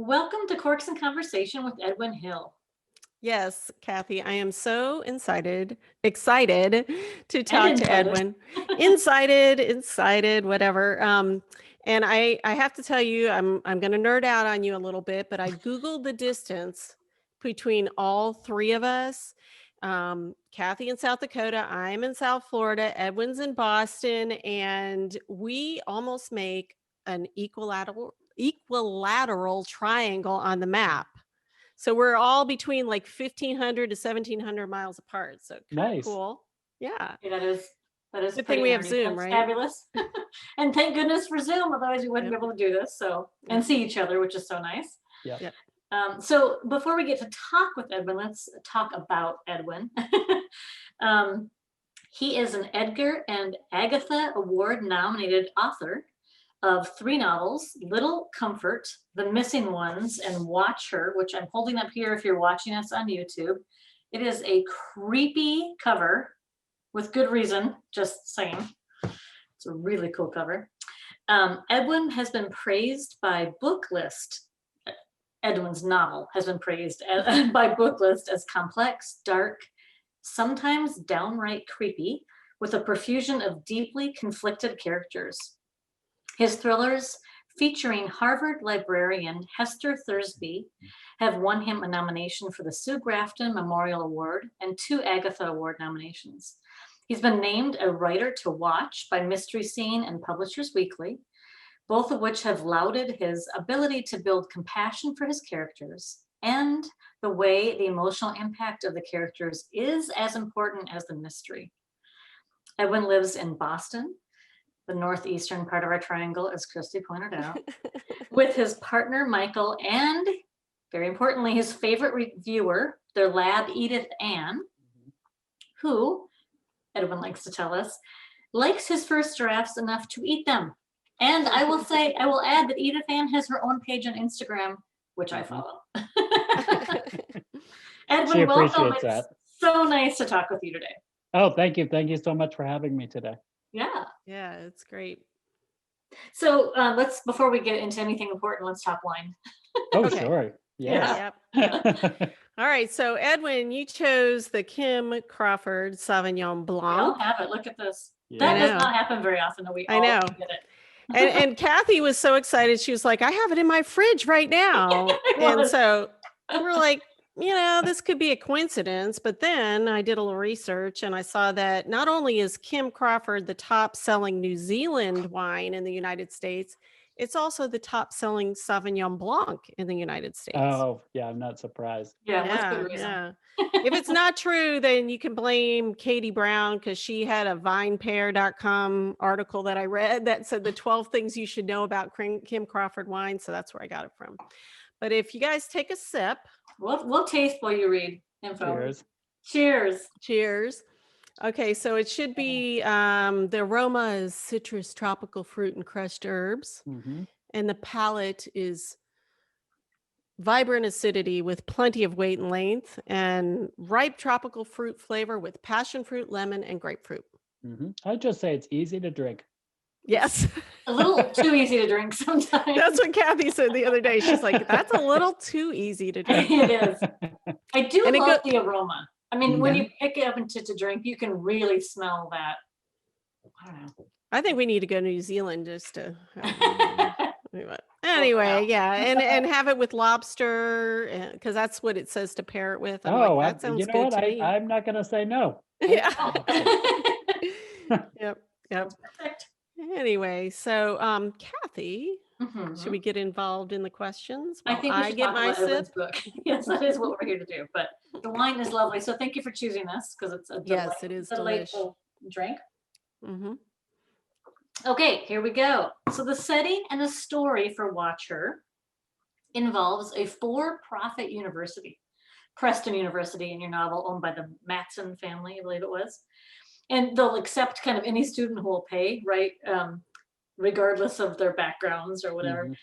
Welcome to Corks and Conversation with Edwin Hill Yes, Cathi, I am so excited to and talk to invited. Edwin. Incited, whatever. And I have to tell you, I'm going to nerd out on you a little bit, but I Googled the distance between all three of us. Cathi in South Dakota, I'm in South Florida, Edwin's in Boston, and we almost make an equilateral triangle on the map. So we're all between like 1,500 to 1,700 miles apart. So kind of Nice. cool. Yeah. Yeah, that is Good thing pretty we have nerdy. Zoom, That's right? fabulous. And thank goodness for Zoom, otherwise we wouldn't Yep. be able to do this. So and Yep. see each other, which is so nice. Yeah. Yep. So before we get to talk with Edwin, let's talk about Edwin. He is an Edgar and Agatha Award nominated author of 3 novels, Little Comfort, The Missing Ones, and Watch Her, which I'm holding up here if you're watching us on YouTube. It is a creepy cover with good reason, just saying. It's a really cool cover. Edwin has been praised by Booklist. Edwin's novel has been praised by Booklist as complex, dark, sometimes downright creepy, with a profusion of deeply conflicted characters. His thrillers, featuring Harvard librarian Hester Thursby, have won him a nomination for the Sue Grafton Memorial Award and 2 Agatha Award nominations. He's been named a writer to watch by Mystery Scene and Publishers Weekly, both of which have lauded his ability to build compassion for his characters and the way the emotional impact of the characters is as important as the mystery. Edwin lives in Boston, the northeastern part of our triangle, as Christy pointed out, with his partner Michael and, very importantly, his favorite reviewer, their lab Edith Ann, who, Edwin likes to tell us, likes his first drafts enough to eat them. And I will add that Edith Ann has her own page on Instagram, which I follow. Edwin, She welcome. appreciates that. It's so nice to talk with you today. Oh, thank you. Thank you so much for having me today. Yeah. Yeah, it's great. So before we get into anything important, let's talk wine. Oh, Okay. sure. Yeah. Yes. Yep. All right. So Edwin, you chose the Kim Crawford Sauvignon We Blanc. all have it. Look at this. Yeah. That I does know. not happen very often that we I all know. get it. And Cathi was so excited. She was like, I have it in my fridge right now. And so we're like, this could be a coincidence. But then I did a little research and I saw that not only is Kim Crawford the top selling New Zealand wine in the United States, it's also the top selling Sauvignon Blanc in the United States. Oh, yeah. I'm not surprised. Yeah, what's good reason? Yeah. If it's not true, then you can blame Katie Brown because she had a vinepair.com article that I read that said the 12 things you should know about Kim Crawford wine. So that's where I got it from. But if you guys take a sip. We'll taste while you read info. Cheers. Cheers. Cheers. Okay, so it should be the aroma is citrus, tropical fruit, and crushed herbs. Mm-hmm. And the palate is vibrant acidity with plenty of weight and length, and ripe tropical fruit flavor with passion fruit, lemon, and grapefruit. Mm-hmm. I'd just say it's easy to drink. Yes. A little too easy to drink sometimes. That's what Cathi said the other day. She's like, that's a little too easy to drink. It is. I do And it love the aroma. I mean, Mhm. when you pick it up into to drink, you can really smell that. I don't know. I think we need to go to New Zealand just to. wow. Anyway, yeah, and have it with lobster because that's what it says to pair it with. I'm Oh, like, that sounds you know good what? to me. I'm not going to say no. Yeah. Oh. Yep. Perfect. Anyway, so Cathi, Mhm. should we get involved in the questions? I while think we should get talk my about sip. Edwin's book. Yes, that is what we're here to do. But the wine is lovely, so thank you for choosing this because it's a Yes, it is delightful drink. Mm-hmm. Okay, here we go. So the setting and the story for Watch Her involves a for-profit university, Preston University in your novel, owned by the Matson family, I believe it was. And they'll accept kind of any student who will pay, right? Regardless of their backgrounds or whatever. Mhm.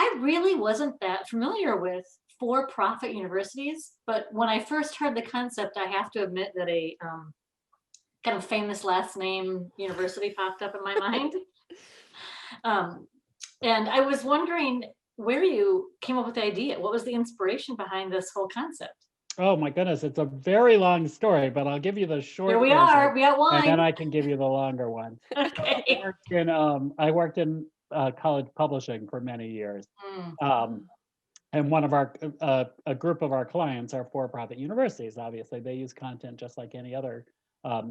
I really wasn't that familiar with for-profit universities, but when I first heard the concept, I have to admit that a kind of famous last name university popped up in my mind. And I was wondering, where you came up with the idea. What was the inspiration behind this whole concept? Oh my goodness, it's a very long story, but I'll give you the short Here we version, are. We and then outlined. I can give you the longer one. Okay. I worked in college publishing for many years. Mm. And a group of our clients are for-profit universities. Obviously, they use content just like any other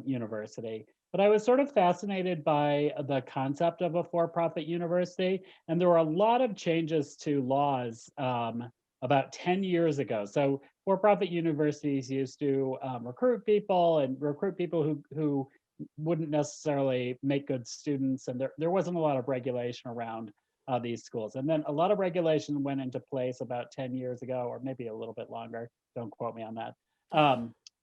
university. But I was sort of fascinated by the concept of a for-profit university, and there were a lot of changes to laws about 10 years ago. So for-profit universities used to recruit people who wouldn't necessarily make good students, and there wasn't a lot of regulation around these schools. And then a lot of regulation went into place about 10 years ago, or maybe a little bit longer, don't quote me on that,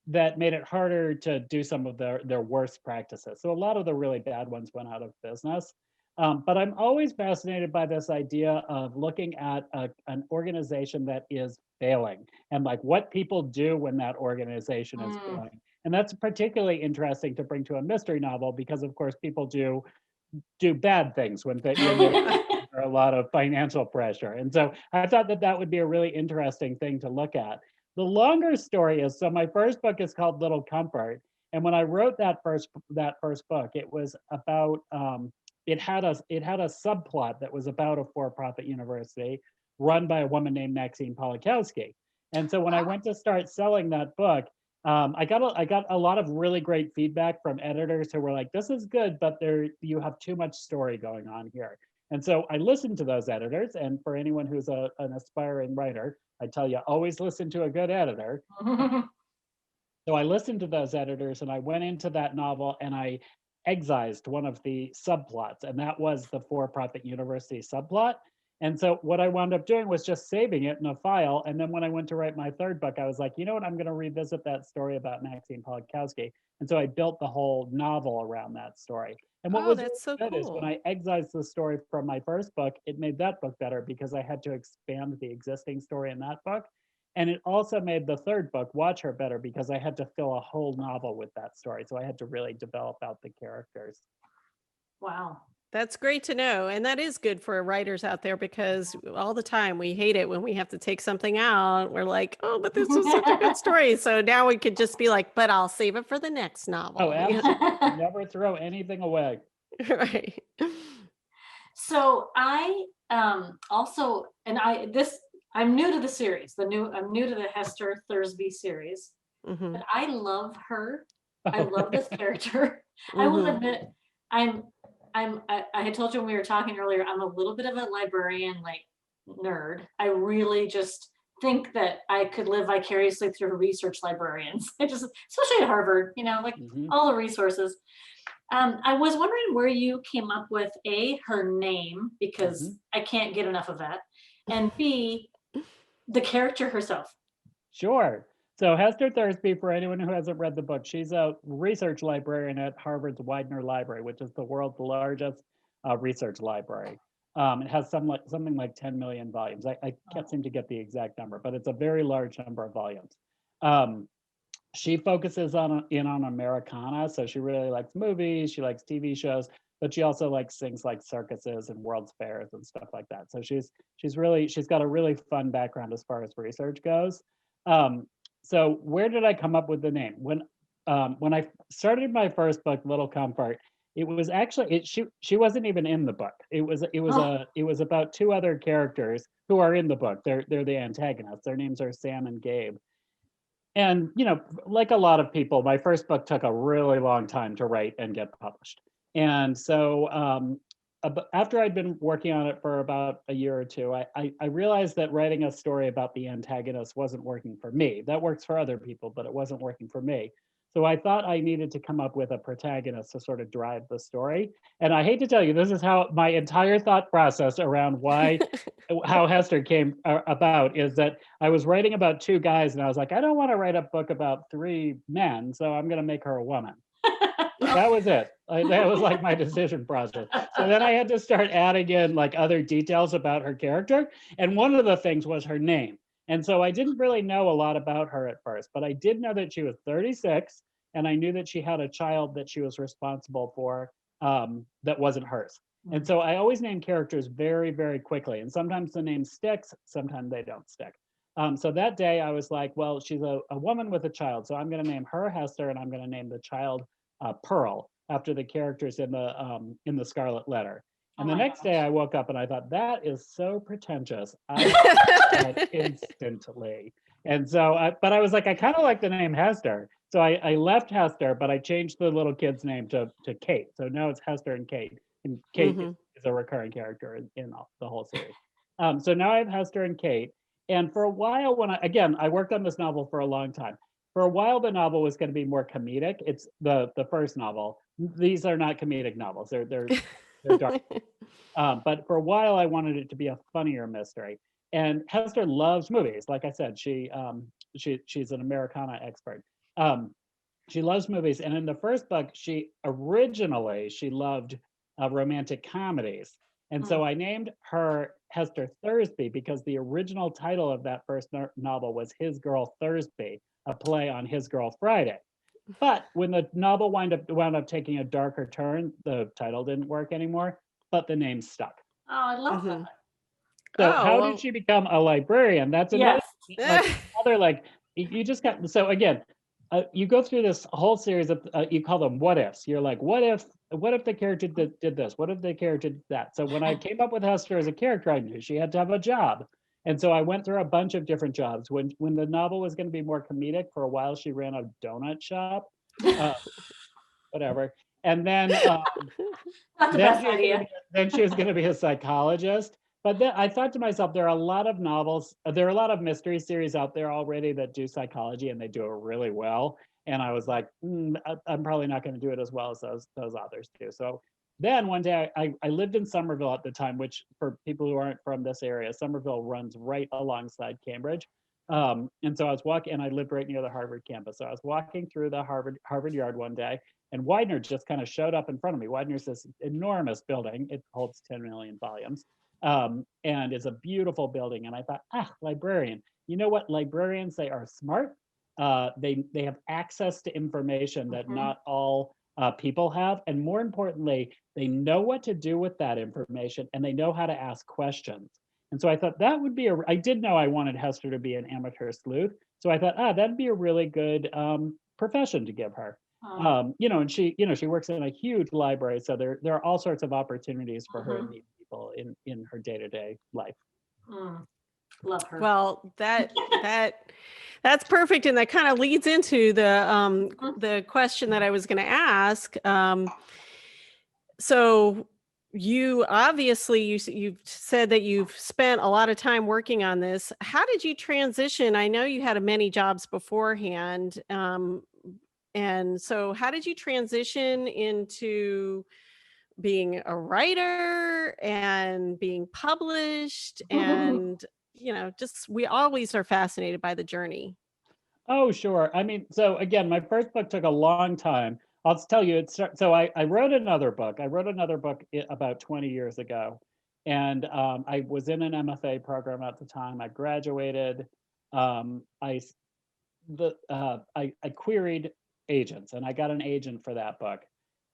that made it harder to do some of their worst practices. So a lot of the really bad ones went out of business. But I'm always fascinated by this idea of looking at an organization that is failing and like what people do when that organization is failing. And that's particularly interesting to bring to a mystery novel because, of course, people do bad things when they're under a lot of financial pressure. And so I thought that would be a really interesting thing to look at. The longer story is, so my first book is called Little Comfort. And when I wrote that first book, it was about, it had a subplot that was about a for-profit university run by a woman named Maxine Polikowski. And so when I went to start selling that book, I got a lot of really great feedback from editors who were like, "This is good, but you have too much story going on here." And so I listened to those editors. And for anyone who's an aspiring writer, I tell you, always listen to a good editor. So I listened to those editors, and I went into that novel and I excised one of the subplots, and that was the for-profit university subplot. And so what I wound up doing was just saving it in a file. And then when I went to write my third book, I was like, you know what, I'm going to revisit that story about Maxine Polikowski. And so I built the whole novel around that story. And what was that's so good is when cool. I excised the story from my first book, it made that book better because I had to expand the existing story in that book. And it also made the third book, Watch Her, better because I had to fill a whole novel with that story. So I had to really develop out the characters. Wow. That's great to know. And that is good for writers out there because all the time we hate it when we have to take something out. We're like, oh, but this was such a good story. So now we could just be like, but I'll save it for the next novel. Oh, absolutely. Never throw anything away. Right. So I also, and I'm new to the series. I'm new to the Hester Thursby series, but I love her. I love this character. I will admit, I had told you when we were talking earlier, I'm a little bit of a librarian like nerd. I really just think that I could live vicariously through research librarians. Especially at Harvard, like all the resources. I was wondering where you came up with her name, because I can't get enough of that, and B, the character herself. Sure. So Hester Thursby, for anyone who hasn't read the book, she's a research librarian at Harvard's Widener Library, which is the world's largest research library. It has something like 10 million volumes. I can't seem to get the exact number, but it's a very large number of volumes. She focuses on Americana, so she really likes movies, she likes TV shows, but she also likes things like circuses and World's Fairs and stuff like that. So she's got a really fun background as far as research goes. So where did I come up with the name? When I started my first book, Little Comfort, it was actually she wasn't even in the book. It was about two other characters who are in the book. They're the antagonists. Their names are Sam and Gabe. And like a lot of people, my first book took a really long time to write and get published. And so after I'd been working on it for about a year or two, I realized that writing a story about the antagonist wasn't working for me. That works for other people, but it wasn't working for me. So I thought I needed to come up with a protagonist to sort of drive the story. And I hate to tell you, this is how my entire thought process around how Hester came about is that I was writing about two guys and I was like, I don't want to write a book about three men, so I'm going to make her a woman. That was it. That was like my decision process. So then I had to start adding in like other details about her character. And one of the things was her name. And so I didn't really know a lot about her at first, but I did know that she was 36 and I knew that she had a child that she was responsible for that wasn't hers. And so I always name characters very, very quickly. And sometimes the name sticks, sometimes they don't stick. So that day I was like, well, she's a woman with a child. So I'm going to name her Hester, and I'm going to name the child Pearl, after the characters in the Scarlet Letter. And Oh the my next day gosh. I woke up and I thought, that is so pretentious. I hated that instantly. And so, but I was like, I kind of like the name Hester. So I left Hester, but I changed the little kid's name to Kate. So now it's Hester and Kate. And Kate Mhm. is a recurring character in the whole series. So now I have Hester and Kate. And for a while, when I worked on this novel for a long time. For a while, the novel was going to be more comedic. It's the first novel. These are not comedic novels. They're dark. But for a while, I wanted it to be a funnier mystery. And Hester loves movies. Like I said, she's an Americana expert. Um, she loves movies, and in the first book, she loved romantic comedies, and Mm. so I named her Hester Thursby because the original title of that first novel was His Girl Thursby, a play on His Girl Friday. But when the novel wound up taking a darker turn, the title didn't work anymore, but the name stuck. Oh, I love that. Mhm. So Oh, how did well. she become a librarian? That's another Yes. like you just got. So again, you go through this whole series of you call them what ifs. You're like, what if the character did this? What if the character did that? So when I came up with Hester as a character, I knew she had to have a job. And so I went through a bunch of different jobs. When the novel was going to be more comedic, for a while she ran a donut shop, uh, whatever. And then Not the then best she was gonna idea. be, then she was going to be a psychologist. But then I thought to myself, there are a lot of novels, there are a lot of mystery series out there already that do psychology, and they do it really well. And I was like, I'm probably not going to do it as well as those authors do. So then one day I lived in Somerville at the time, which for people who aren't from this area, Somerville runs right alongside Cambridge. And so I was walking, and I lived right near the Harvard campus. So I was walking through the Harvard yard one day, and Widener just kind of showed up in front of me. Widener's this enormous building. It holds 10 million volumes, and it's a beautiful building. And I thought, librarian. You know what? Librarians, they are smart. They have access to information that Mhm. not all people have. And more importantly, they know what to do with that information, and they know how to ask questions. And so I thought that would be I did know I wanted Hester to be an amateur sleuth. So I thought, that'd be a really good profession to give her. Oh, And she works in a huge library, so there are all sorts of opportunities for her to mhm. meet people in her day-to-day life. Mm. Love her. Well, that's perfect, and that kind of leads into Mhm. the question that I was going to ask. So you obviously you've said that you've spent a lot of time working on this. How did you transition? I know you had many jobs beforehand, and so how did you transition into being a writer and being published? And just we always are fascinated by the journey. Oh, sure. I mean, so again, my first book took a long time. I'll just tell you, so I wrote another book. I wrote another book about 20 years ago, and I was in an MFA program at the time. I graduated. I I queried agents, and I got an agent for that book,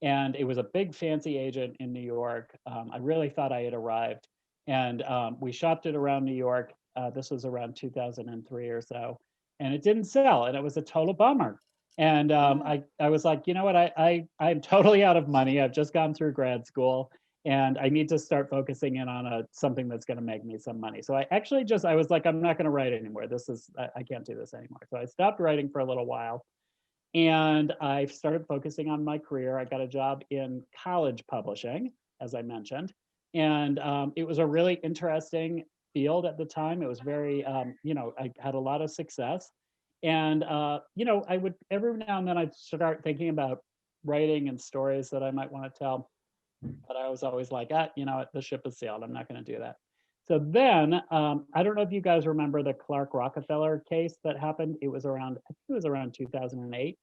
and it was a big fancy agent in New York. I really thought I had arrived, and we shopped it around New York. This was around 2003 or so, and it didn't sell, and it was a total bummer. And I was like, you know what, I'm totally out of money. I've just gone through grad school, and I need to start focusing in on something that's going to make me some money. So I was like, I'm not going to write anymore. I can't do this anymore. So I stopped writing for a little while, and I started focusing on my career. I got a job in college publishing, as I mentioned, and it was a really interesting field at the time. It was very, I had a lot of success, and I would every now and then I'd start thinking about writing and stories that I might want to tell, but I was always like, the ship has sailed. I'm not going to do that. So then, I don't know if you guys remember the Clark Rockefeller case that happened. I think it was around 2008.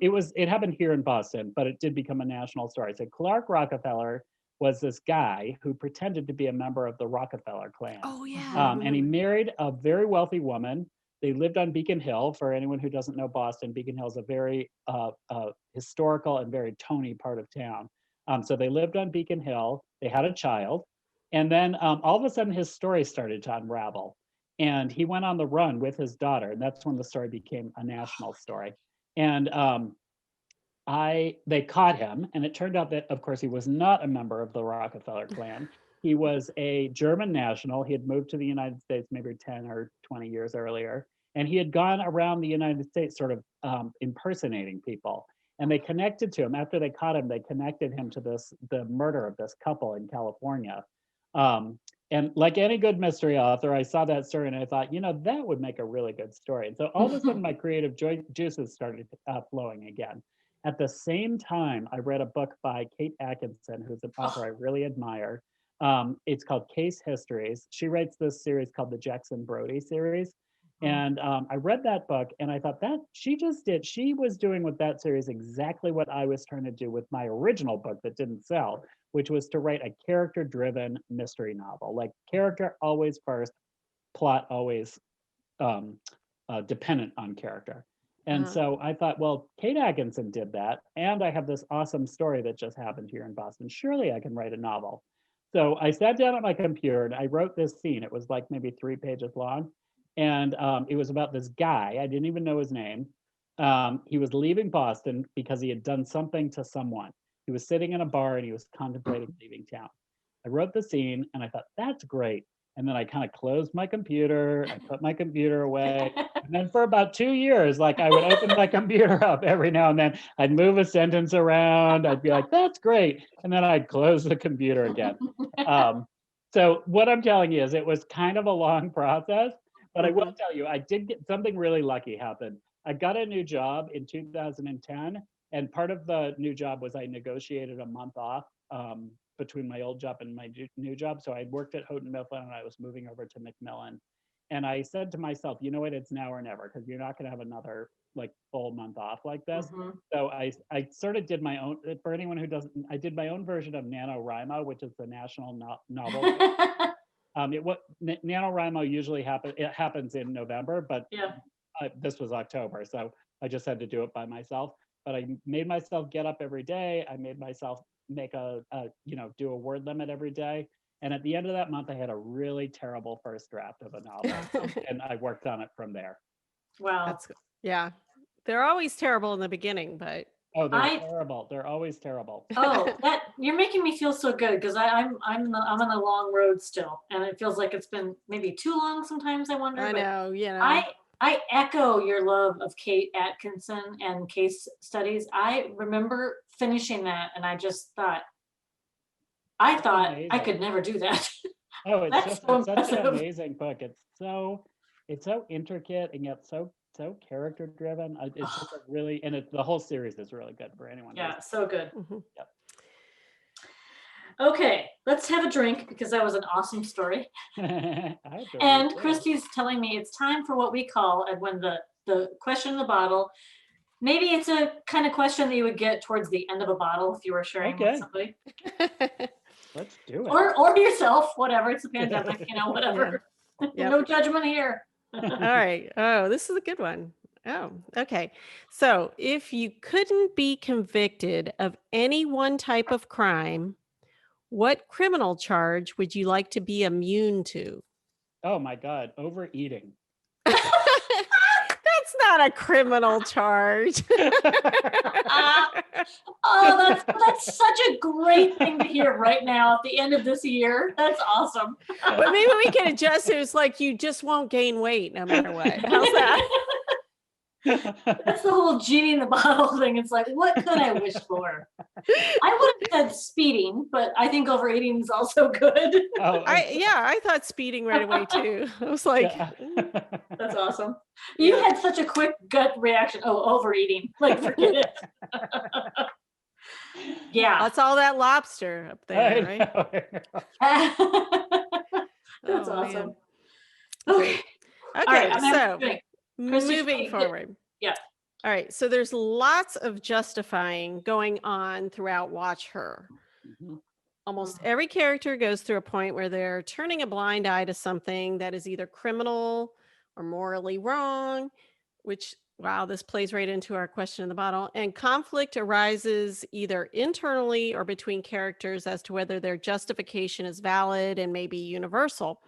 It happened here in Boston, but it did become a national story. So Clark Rockefeller was this guy who pretended to be a member of the Rockefeller clan. Oh yeah. Mhm. And he married a very wealthy woman. They lived on Beacon Hill. For anyone who doesn't know Boston, Beacon Hill is a very historical and very Tony part of town. So they lived on Beacon Hill. They had a child. And then all of a sudden his story started to unravel. And he went on the run with his daughter. And that's when the story became a national story. And they caught him. And it turned out that, of course, he was not a member of the Rockefeller clan. He was a German national. He had moved to the United States maybe 10 or 20 years earlier. And he had gone around the United States sort of impersonating people. And they connected to him. After they caught him, they connected him to the murder of this couple in California. And like any good mystery author, I saw that story and I thought, that would make a really good story. And so all of a sudden my creative juices started flowing again. At the same time, I read a book by Kate Atkinson, who's an author I really admire. It's called Case Histories. She writes this series called the Jackson Brody series. And I read that book and I thought that she was doing with that series exactly what I was trying to do with my original book that didn't sell, which was to write a character-driven mystery novel. Like character always first, plot always dependent on character. And so I thought, well, Kate Atkinson did that. And I have this awesome story that just happened here in Boston. Surely I can write a novel. So I sat down at my computer and I wrote this scene. It was like maybe 3 pages long. And it was about this guy. I didn't even know his name. He was leaving Boston because he had done something to someone. He was sitting in a bar and he was contemplating leaving town. I wrote the scene and I thought, that's great. And then I kind of closed my computer. I put my computer away. And then for about 2 years, like I would open my computer up every now and then. I'd move a sentence around. I'd be like, that's great. And then I'd close the computer again. So what I'm telling you is it was kind of a long process. But I will tell you, I did get something really lucky happen. I got a new job in 2010. And part of the new job was I negotiated a month off between my old job and my new job. So I worked at Houghton Mifflin and I was moving over to Macmillan. And I said to myself, you know what, it's now or never, because you're not going to have another like full month off like this. So I sort of did my own, for anyone who doesn't, I did my own version of NaNoWriMo, which is the national novel. NaNoWriMo usually happens in November, but this was October. So I just had to do it by myself. But I made myself get up every day. I made myself make do a word limit every day. And at the end of that month, I had a really terrible first draft of a novel. And I worked on it from there. Wow. Yeah. They're always terrible in the beginning, but oh, they're terrible. They're always terrible. Oh, you're making me feel so good because I'm on a long road still, and it feels like it's been maybe too long sometimes. I wonder. I know, I echo your love of Kate Atkinson and case studies. I remember finishing that, and I just thought, I could never do that. Oh, it's such an amazing book. It's so intricate and yet so character driven. It's just really, and the whole series is really good for anyone. Yeah, so good. Yep. Okay, let's have a drink because that was an awesome story. And Christie's telling me it's time for what we call, Edwin, the question in the bottle. Maybe it's a kind of question that you would get towards the end of a bottle if you were sharing with somebody. Let's do it. Or yourself, whatever. It's a pandemic, whatever. Yep. No judgment here. All right. Oh, this is a good one. Oh, okay. So if you couldn't be convicted of any one type of crime, what criminal charge would you like to be immune to? Oh my God, overeating. That's not a criminal charge. That's such a great thing to hear right now at the end of this year. That's awesome. But maybe we can adjust it. It's like you just won't gain weight no matter what. How's that? That's the whole genie in the bottle thing. It's like, what could I wish for? I would have said speeding, but I think overeating is also good. I thought speeding right away too. I was like, that's awesome. You had such a quick gut reaction. Oh, overeating. Like, forget it. Yeah. That's all that lobster up there, right? That's awesome. Okay. Okay, so Christy, moving forward. Yeah. All right. So there's lots of justifying going on throughout Watch Her. Almost every character goes through a point where they're turning a blind eye to something that is either criminal or morally wrong, which Wow, this plays right into our question in the bottle. And conflict arises either internally or between characters as to whether their justification is valid and maybe universal.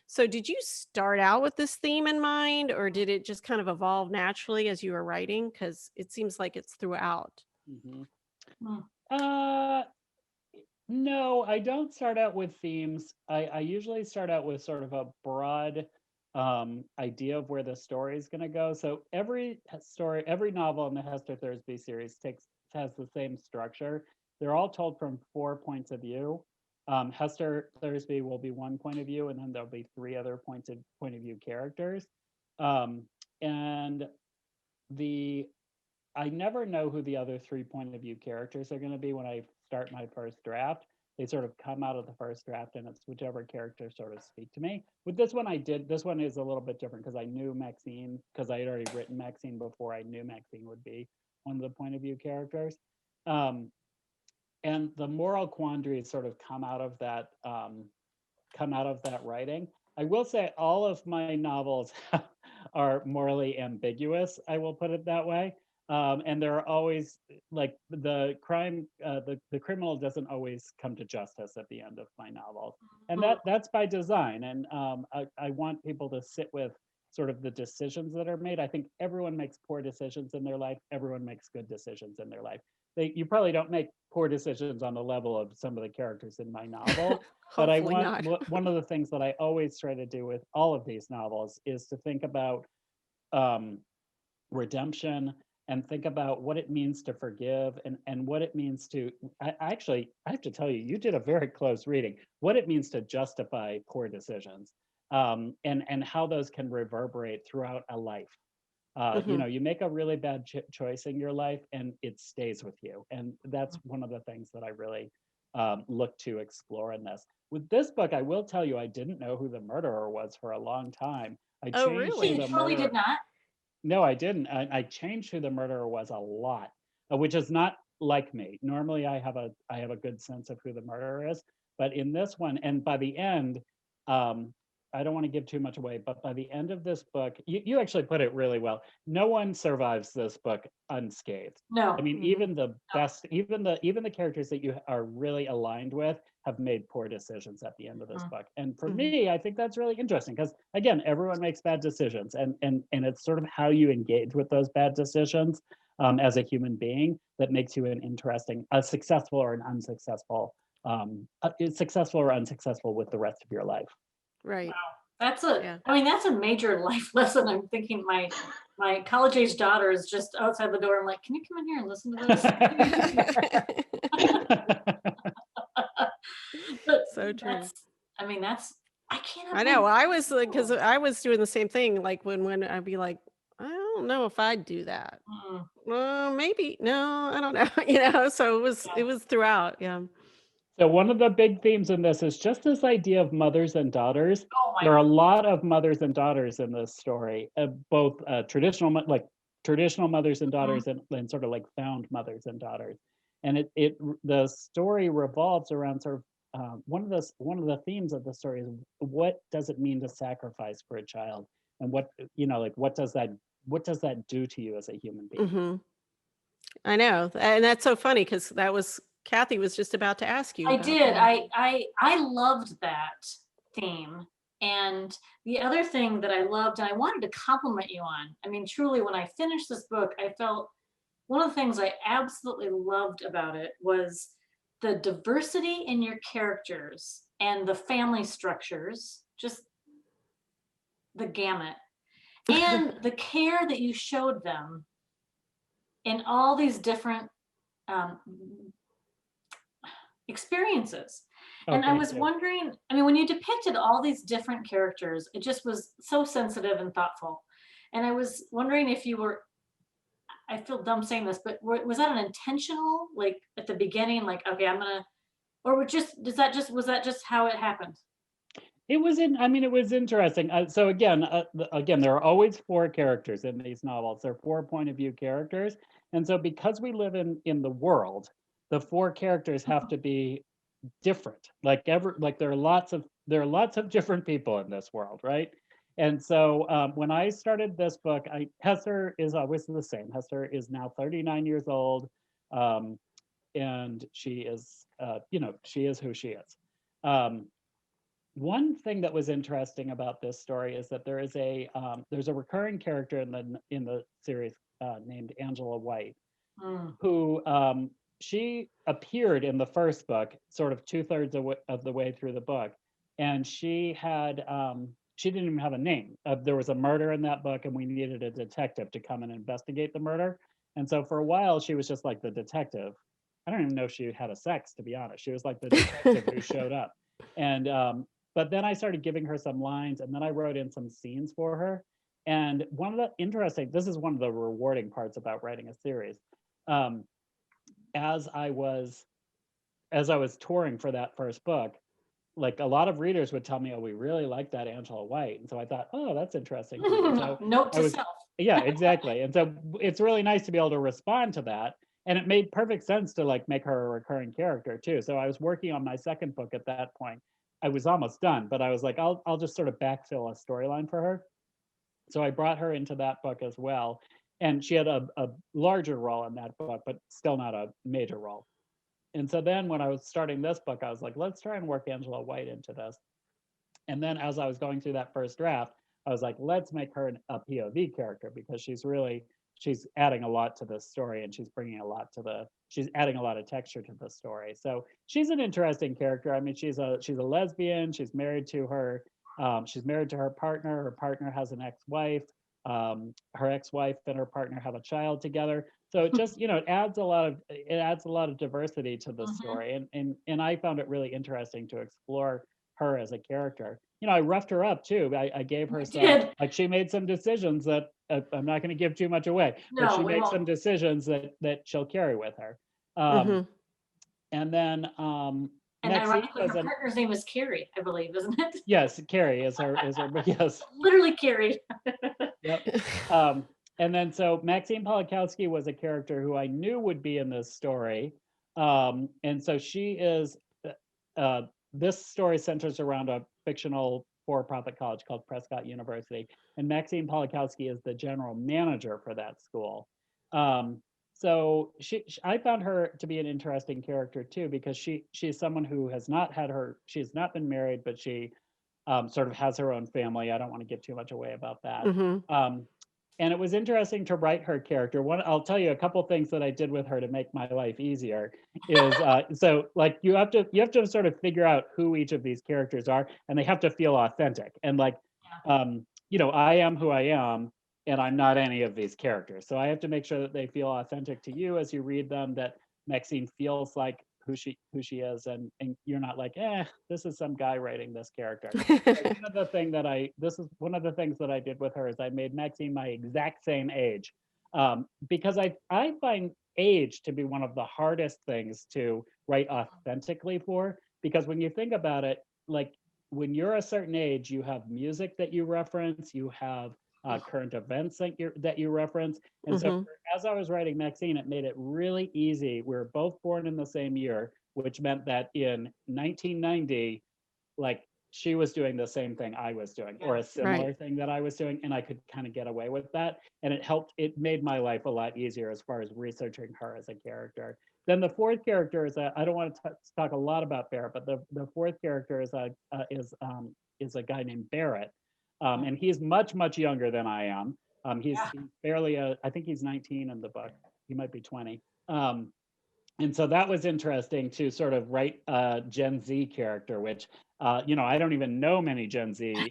So, did you start out with this theme in mind, or did it just kind of evolve naturally as you were writing? Because it seems like it's throughout. Mhm. Hmm. Uh, no, I don't start out with themes. I usually start out with sort of a broad idea of where the story is going to go. So every novel in the Hester Thursby series has the same structure. They're all told from 4 points of view. Hester Thursby will be one point of view, and then there'll be three other point of view characters. Um, and the I never know who the other three point of view characters are going to be when I start my first draft. They sort of come out of the first draft, and it's whichever characters sort of speak to me. With this one, this one is a little bit different because I knew Maxine, because I had already written Maxine before. I knew Maxine would be one of the point of view characters. Um, and the moral quandaries sort of come out of that writing. I will say all of my novels are morally ambiguous. I will put it that way. And there are always like the criminal doesn't always come to justice at the end of my novels, and that's by design. And I want people to sit with sort of the decisions that are made. I think everyone makes poor decisions in their life. Everyone makes good decisions in their life. You probably don't make poor decisions on the level of some of the characters in my novel, but I Hopefully not. one of the things that I always try to do with all of these novels is to think about um, redemption and think about what it means to forgive and what it means to I have to tell you, you did a very close reading, what it means to justify poor decisions, and how those can reverberate throughout a life. Hmm. You make a really bad choice in your life and it stays with you. And that's one of the things that I really look to explore in this. With this book, I will tell you, I didn't know who the murderer was for a long time. I Oh, changed who You really? the totally did murderer. not. No, I didn't. I changed who the murderer was a lot, which is not like me. Normally, I have a good sense of who the murderer is, but in this one, and by the end, um, I don't want to give too much away, but by the end of this book, you actually put it really well. No one survives this book unscathed. I No. mean, Hmm. even the best, even the characters that you are really aligned with have made poor decisions at the end of this Mm. book. And for Hmm. me, I think that's really interesting because again, everyone makes bad decisions, and it's sort of how you engage with those bad decisions as a human being that makes you a successful or an unsuccessful, successful or unsuccessful with the rest of your life. Right. Yeah. I mean, that's a major life lesson. I'm thinking my college age daughter is just outside the door. I'm like, can you come in here and listen to this? But So true. I mean, I can't I know. imagine. I was like, because I was doing the same thing. Like when I'd be like, I don't know if I'd do that. Mm, Maybe no, I don't know. So it yeah. was throughout. Yeah. So one of the big themes in this is just this idea of mothers and daughters. Oh There my. are a lot of mothers and daughters in this story, both traditional mothers and Mhm. daughters and sort of like found mothers and daughters. And the story revolves around sort of one of the themes of the story is what does it mean to sacrifice for a child, and like what does that do to you as a human being? Hmm. I know, and that's so funny because that was Kathy was just about to ask you I about did. that. I loved that theme. And the other thing that I loved, and I wanted to compliment you on, I mean, truly, when I finished this book, I felt one of the things I absolutely loved about it was the diversity in your characters and the family structures, just the gamut, and the care that you showed them in all these different um, experiences. Oh, And I thank was you. wondering, I mean, when you depicted all these different characters, it just was so sensitive and thoughtful. And I was wondering if you were, I feel dumb saying this, but was that an intentional, like at the beginning, like, okay, I'm gonna, or was that just how it happened? I mean, it was interesting. So again, again, there are always four characters in these novels. They're four point of view characters, and so because we live in the world, the four characters have to be different. Like there are lots of different people in this world, right? And so when I started this book, Hester is always the same. Hester is now 39 years old, and she is, she is who she is. One thing that was interesting about this story is that there's a recurring character in the series named Angela White, Mm. who she appeared in the first book, sort of 2/3 of the way through the book, and she didn't even have a name. There was a murder in that book, and we needed a detective to come and investigate the murder. And so for a while, she was just like the detective. I don't even know if she had a sex, to be honest. She was like the detective who showed up. And but then I started giving her some lines, and then I wrote in some scenes for her. And this is one of the rewarding parts about writing a series. Um, as I was touring for that first book, like a lot of readers would tell me, "Oh, we really like that Angela White," and so I thought, "Oh, that's interesting too." So Note I to was, self. yeah, exactly. And so it's really nice to be able to respond to that, and it made perfect sense to like make her a recurring character too. So I was working on my second book at that point. I was almost done, but I was like, I'll just sort of backfill a storyline for her. So I brought her into that book as well, and she had a larger role in that book, but still not a major role. And so then when I was starting this book, I was like, let's try and work Angela White into this. And then as I was going through that first draft, I was like, let's make her a POV character, because she's adding a lot to the story, and she's adding a lot of texture to the story. So she's an interesting character. I mean, she's a lesbian. She's married to her partner. Her partner has an ex-wife. Her ex-wife and her partner have a child together. So it just, it adds a lot of diversity to the story. And I found it really interesting to explore her as a character. I roughed her up too. I gave her like she made some decisions that I'm not going to give too much away, but No, she we made won't. some decisions that she'll carry with her. Mhm. And then And Maxine ironically, her was partner's name is Carrie, I believe, isn't it? yes, Carrie is her, yes, Literally Carrie. yep. And then so Maxine Polikowski was a character who I knew would be in this story. And so she is, uh, this story centers around a fictional for-profit college called Prescott University. And Maxine Polikowski is the general manager for that school. So I found her to be an interesting character too, because she's someone who she's not been married, but she sort of has her own family. I don't want to give too much away about that. Mhm. And it was interesting to write her character. I'll tell you a couple things that I did with her to make my life easier. Is so like you have to sort of figure out who each of these characters are, and they have to feel authentic. And like, I am who I am, and I'm not any of these characters. So I have to make sure that they feel authentic to you as you read them. That Maxine feels like who she is, and you're not like, this is some guy writing this character. This is one of the things that I did with her is I made Maxine my exact same age, because I find age to be one of the hardest things to write authentically for, because when you think about it, like when you're a certain age, you have music that you reference, you have current events that you reference. And so Mhm. as I was writing Maxine, it made it really easy. We were both born in the same year, which meant that in 1990, like she was doing the same thing I was doing, or a similar Right. thing that I was doing, and I could kind of get away with that. And it made my life a lot easier as far as researching her as a character. Then the fourth character I don't want to talk a lot about Barrett, but the fourth character is a guy named Barrett, and he's much younger than I am. He's barely I think he's 19 in the book. He might be 20. And so that was interesting to sort of write a Gen Z character, which I don't even know many Gen Z,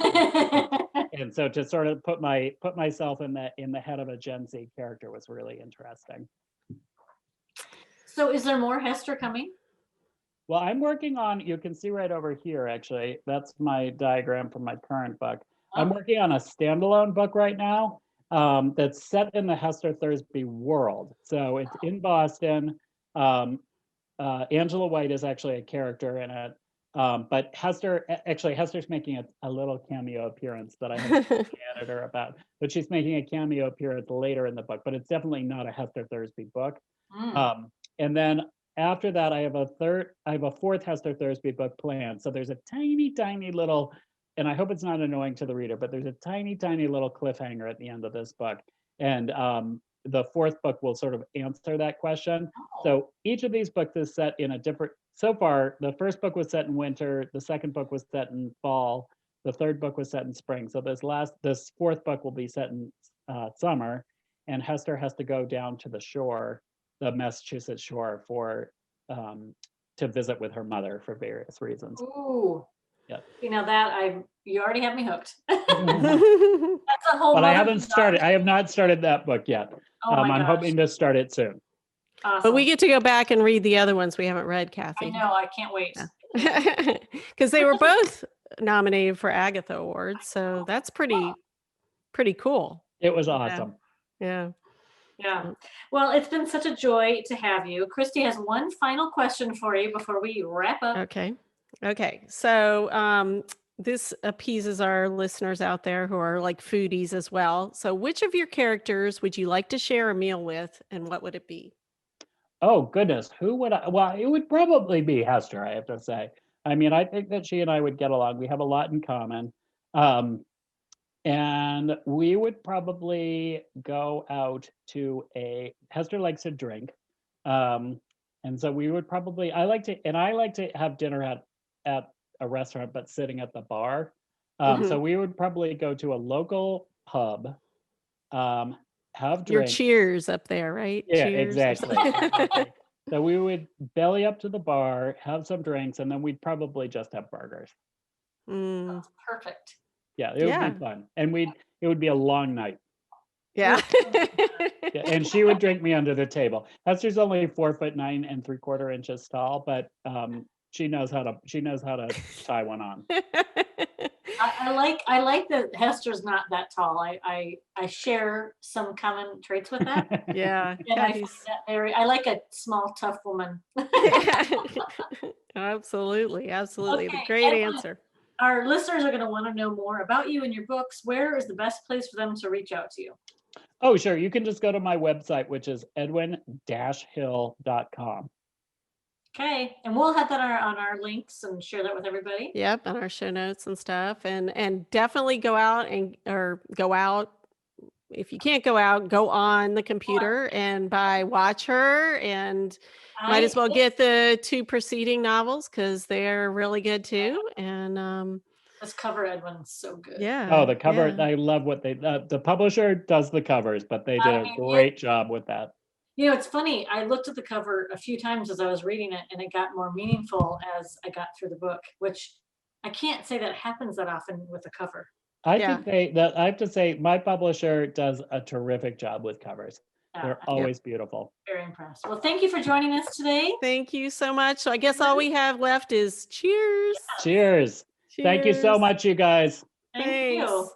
and so to sort of put myself in the head of a Gen Z character was really interesting. So is there more Hester coming? Well, I'm working on, you can see right over here, actually, that's my diagram from my current book. I'm working on a standalone book right now that's set in the Hester Thursby world. So it's in Boston. Angela White is actually a character in it. But Hester's making a little cameo appearance that I haven't told the editor about. But she's making a cameo appearance later in the book, but it's definitely not a Hester Thursby book. And then after that, I have a fourth Hester Thursby book planned. So there's a tiny little and I hope it's not annoying to the reader, but there's a tiny, tiny little cliffhanger at the end of this book. And the fourth book will sort of answer that question. So each of these books is set in a different, so far, the first book was set in winter, the second book was set in fall, the third book was set in spring. So this fourth book will be set in summer, and Hester has to go down to the shore, the Massachusetts shore, for to visit with her mother for various reasons. Ooh. Yeah. You know you already have me hooked. That's But a whole. I haven't started. I have not started that book yet. Oh my I'm gosh. hoping to start it soon. Awesome. But we get to go back and read the other ones we haven't read, Cathi. I know. I can't wait. Because they were both nominated for Agatha Awards, so that's pretty cool. It was awesome. Yeah. Yeah. Well, it's been such a joy to have you. Christy has one final question for you before we wrap up. Okay. So this appeases our listeners out there who are like foodies as well. So which of your characters would you like to share a meal with, and what would it be? Oh goodness, who would I? Well, it would probably be Hester, I have to say. I mean, I think that she and I would get along. We have a lot in common. And we would probably go out to Hester likes to drink. And so we would probably, I like to have dinner at a restaurant, but sitting at the bar. So we would probably go to a local pub, have Your drinks. Cheers up there, right? Yeah, Cheers. exactly. So we would belly up to the bar, have some drinks, and then we'd probably just have burgers. That's perfect. Yeah, it would be fun. And it would be a long night. Yeah. Yeah, and she would drink me under the table. Hester's only 4'9" 3/4 inches tall, but she knows how to tie one on. I like that Hester's not that tall. I share some common traits with that. Yeah. And I find that I like a small, tough woman. Absolutely. Okay, Great Edwin, answer. Our listeners are going to want to know more about you and your books. Where is the best place for them to reach out to you? Oh, sure. You can just go to my website, which is edwin-hill.com. Okay, and we'll have that on our links and share that with everybody. Yep, on our show notes and stuff, and definitely go out if you can't go out, go on the computer and watch her, and might as well get the 2 preceding novels because they're really good too. And this cover, Edwin's so good. yeah. Oh, the cover! Yeah. I love what the publisher does the covers, but they did a great job with that. You know, it's funny. I looked at the cover a few times as I was reading it, and it got more meaningful as I got through the book, which I can't say that happens that often with a cover. I have to say my publisher does a terrific job with covers. They're always beautiful. Very impressed. Well, thank you for joining us today. Thank you so much. So I guess all we have left is cheers. Cheers. Thank you so much, you guys. Thank you.